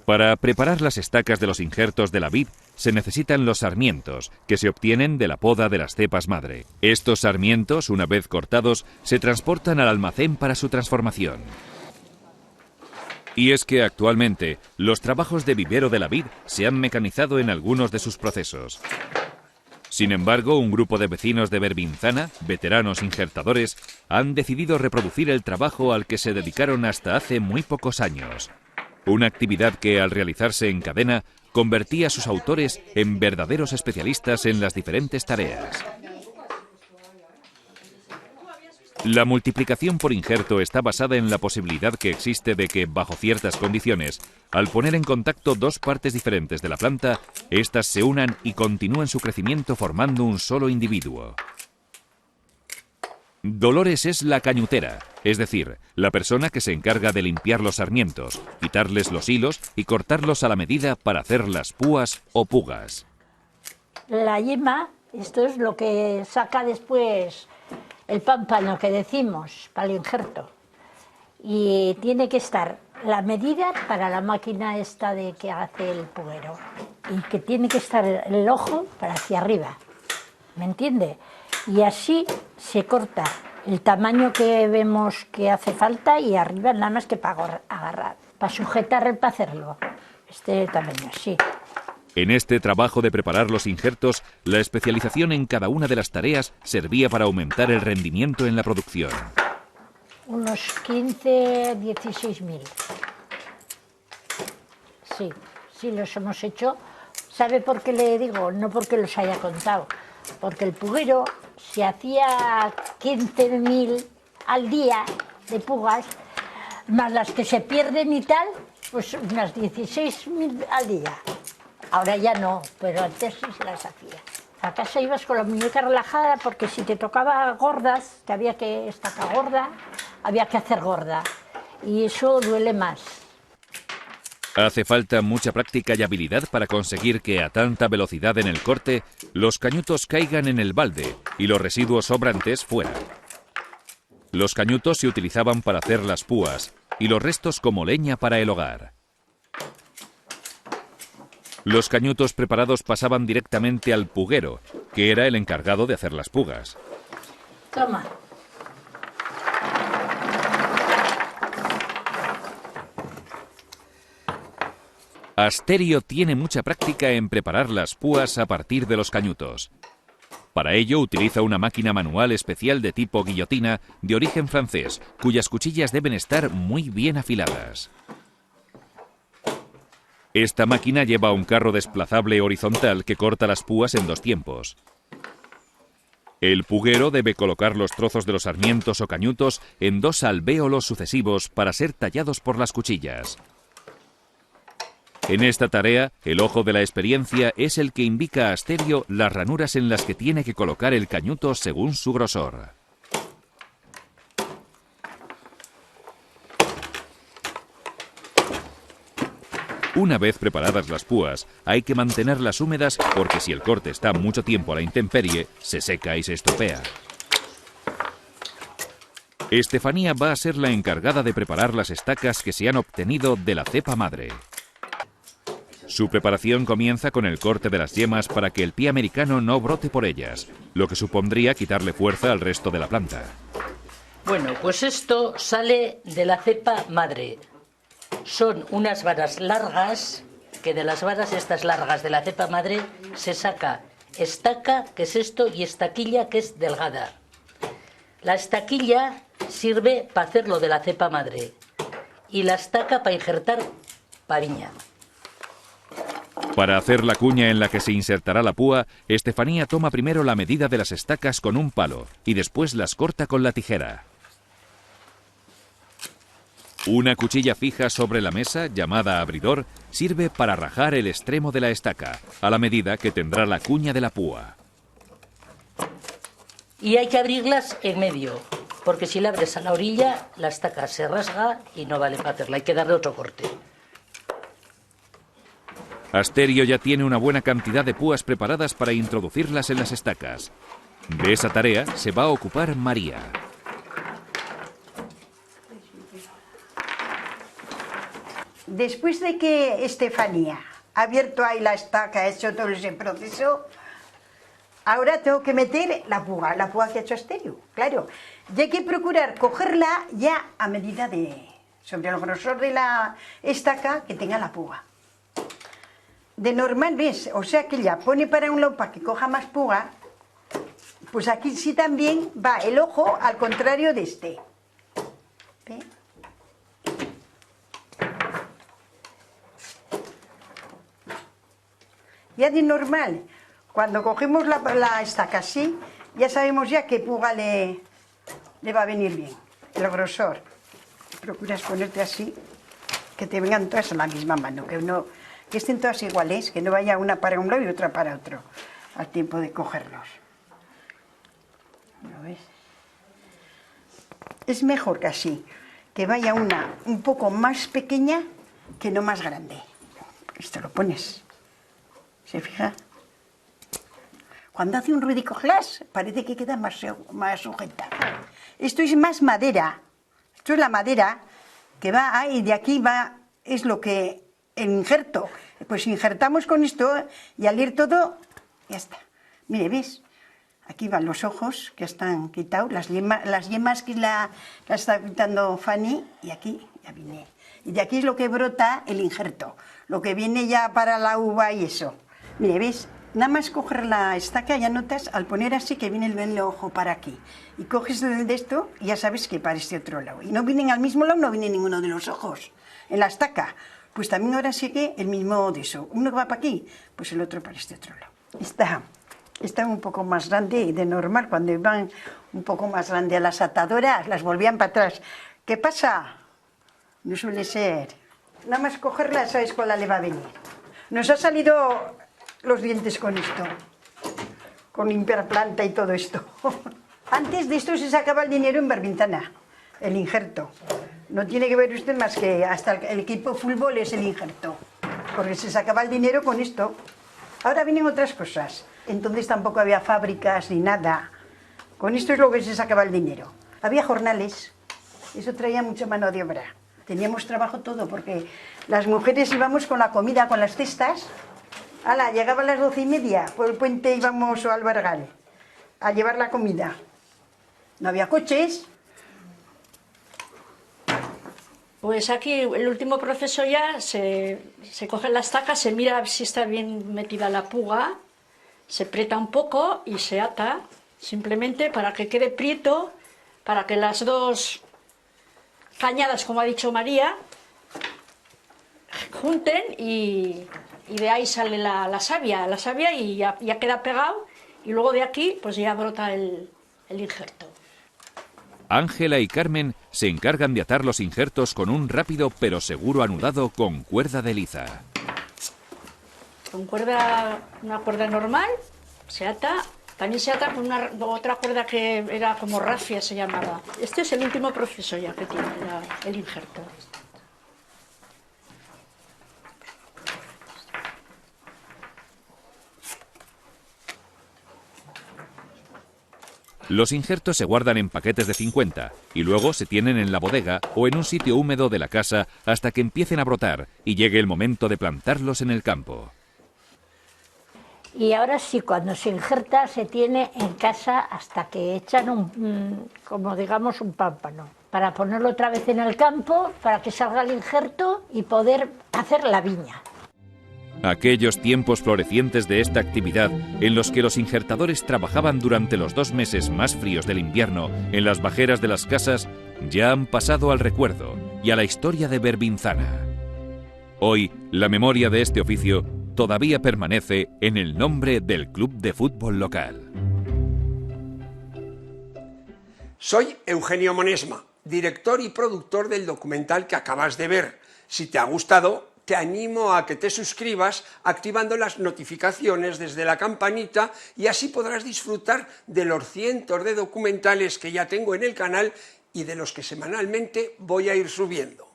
Para preparar las estacas de los injertos de la vid se necesitan los sarmientos, que se obtienen de la poda de las cepas madre. Estos sarmientos, una vez cortados, se transportan al almacén para su transformación. Y es que actualmente los trabajos de vivero de la vid se han mecanizado en algunos de sus procesos. Sin embargo, un grupo de vecinos de Berbinzana, veteranos injertadores, han decidido reproducir el trabajo al que se dedicaron hasta hace muy pocos años. Una actividad que, al realizarse en cadena, convertía a sus autores en verdaderos especialistas en las diferentes tareas. La multiplicación por injerto está basada en la posibilidad que existe de que, bajo ciertas condiciones, al poner en contacto dos partes diferentes de la planta, éstas se unan y continúen su crecimiento formando un solo individuo. Dolores es la cañutera, es decir, la persona que se encarga de limpiar los sarmientos, quitarles los hilos y cortarlos a la medida para hacer las púas o pugas. La yema, esto es lo que saca después el pámpano que decimos, para el injerto. Y tiene que estar la medida para la máquina esta de que hace el puguero. Y que tiene que estar el ojo para hacia arriba. ¿Me entiende? Y así se corta el tamaño que vemos que hace falta y arriba nada más que para agarrar, para sujetar, para hacerlo. Este tamaño, sí. En este trabajo de preparar los injertos, la especialización en cada una de las tareas servía para aumentar el rendimiento en la producción. Unos 15, 16.000. Sí, los hemos hecho. ¿Sabe por qué le digo? No porque los haya contado. Porque el puguero, si hacía 15.000 al día de pugas, más las que se pierden y tal, pues unas 16.000 al día. Ahora ya no, pero antes sí se las hacía. A casa ibas con la muñeca relajada porque si te tocaba gordas, que había que estaca gorda, había que hacer gorda. Y eso duele más. Hace falta mucha práctica y habilidad para conseguir que a tanta velocidad en el corte los cañutos caigan en el balde y los residuos sobrantes fuera. Los cañutos se utilizaban para hacer las púas y los restos como leña para el hogar. Los cañutos preparados pasaban directamente al puguero, que era el encargado de hacer las pugas. Toma. Asterio tiene mucha práctica en preparar las púas a partir de los cañutos. Para ello utiliza una máquina manual especial de tipo guillotina de origen francés, cuyas cuchillas deben estar muy bien afiladas. Esta máquina lleva un carro desplazable horizontal que corta las púas en dos tiempos. El puguero debe colocar los trozos de los sarmientos o cañutos en dos alvéolos sucesivos para ser tallados por las cuchillas. En esta tarea, el ojo de la experiencia es el que indica a Asterio las ranuras en las que tiene que colocar el cañuto según su grosor. Una vez preparadas las púas, hay que mantenerlas húmedas porque si el corte está mucho tiempo a la intemperie, se seca y se estropea. Estefanía va a ser la encargada de preparar las estacas que se han obtenido de la cepa madre. Su preparación comienza con el corte de las yemas para que el pie americano no brote por ellas, lo que supondría quitarle fuerza al resto de la planta. Bueno, pues esto sale de la cepa madre. Son unas varas largas, que de las varas estas largas de la cepa madre se saca estaca, que es esto, y estaquilla, que es delgada. La estaquilla sirve para hacerlo de la cepa madre y la estaca para injertar pariña. Para hacer la cuña en la que se insertará la púa, Estefanía toma primero la medida de las estacas con un palo y después las corta con la tijera. Una cuchilla fija sobre la mesa, llamada abridor, sirve para rajar el extremo de la estaca, a la medida que tendrá la cuña de la púa. Y hay que abrirlas en medio, porque si la abres a la orilla, la estaca se rasga y no vale para hacerla, hay que darle otro corte. Asterio ya tiene una buena cantidad de púas preparadas para introducirlas en las estacas. De esa tarea se va a ocupar María. Después de que Estefanía ha abierto ahí la estaca, ha hecho todo ese proceso, ahora tengo que meter la puga que ha hecho Asterio, claro. Y hay que procurar cogerla ya a medida de, sobre el grosor de la estaca que tenga la puga. De normal, ¿ves? O sea que ella pone para un lado para que coja más puga, pues aquí sí también va el ojo al contrario de este. ¿Ve? Ya de normal, cuando cogemos la estaca así, ya sabemos ya qué puga le va a venir bien, el grosor. Procuras ponerte así, que te vengan todas a la misma mano, que estén todas iguales, que no vaya una para un lado y otra para otro, al tiempo de cogerlos. ¿Lo ves? Es mejor que así, que vaya una un poco más pequeña que no más grande. Esto lo pones. ¿Se fija? Cuando hace un ruidico glass, parece que queda más sujeta. Esto es más madera. Esto es la madera que va ahí, de aquí va, es lo que, el injerto. Pues injertamos con esto y al ir todo, ya está. Mire, ¿ves? Aquí van los ojos que están quitados, las yemas que la está quitando Fanny, y aquí ya viene. Y de aquí es lo que brota el injerto, lo que viene ya para la uva y eso. Mire, ¿ves? Nada más coger la estaca, ya notas, al poner así que viene el ojo para aquí. Y coges el de esto y ya sabes que para este otro lado. Y no vienen al mismo lado, no viene ninguno de los ojos en la estaca. Pues también ahora sigue el mismo de eso. Uno va para aquí, pues el otro para este otro lado. Está un poco más grande y de normal, cuando iban un poco más grande a las atadoras, las volvían para atrás. ¿Qué pasa? No suele ser. Nada más cogerla, sabes cuál le va a venir. Nos ha salido los dientes con esto, con limpiar planta y todo esto. Antes de esto se sacaba el dinero en Berbintana, el injerto. No tiene que ver usted más que hasta el equipo de fútbol es el injerto, porque se sacaba el dinero con esto. Ahora vienen otras cosas. Entonces tampoco había fábricas ni nada. Con esto es lo que se sacaba el dinero. Había jornales, eso traía mucha mano de obra. Teníamos trabajo todo, porque las mujeres íbamos con la comida, con las cestas. Llegaban a las 12:30, por el puente íbamos al Bargal a llevar la comida. No había coches. Pues aquí el último proceso ya se coge la estaca, se mira si está bien metida la puga, se aprieta un poco y se ata, simplemente para que quede prieto, para que las dos cañadas, como ha dicho María, junten y de ahí sale la savia y ya queda pegado, y luego de aquí pues ya brota el injerto. Ángela y Carmen se encargan de atar los injertos con un rápido pero seguro anudado con cuerda de liza. Con una cuerda normal se ata, también se ata con otra cuerda que era como rafia, se llamaba. Este es el último proceso ya que tiene el injerto. Los injertos se guardan en paquetes de 50 y luego se tienen en la bodega o en un sitio húmedo de la casa hasta que empiecen a brotar y llegue el momento de plantarlos en el campo. Y ahora sí, cuando se injerta se tiene en casa hasta que echan como digamos un pámpano, para ponerlo otra vez en el campo, para que salga el injerto y poder hacer la viña. Aquellos tiempos florecientes de esta actividad, en los que los injertadores trabajaban durante los 2 meses más fríos del invierno en las bajeras de las casas, ya han pasado al recuerdo y a la historia de Berbinzana. Hoy, la memoria de este oficio todavía permanece en el nombre del club de fútbol local. Soy Eugenio Monesma, director y productor del documental que acabas de ver. Si te ha gustado, te animo a que te suscribas activando las notificaciones desde la campanita y así podrás disfrutar de los cientos de documentales que ya tengo en el canal y de los que semanalmente voy a ir subiendo.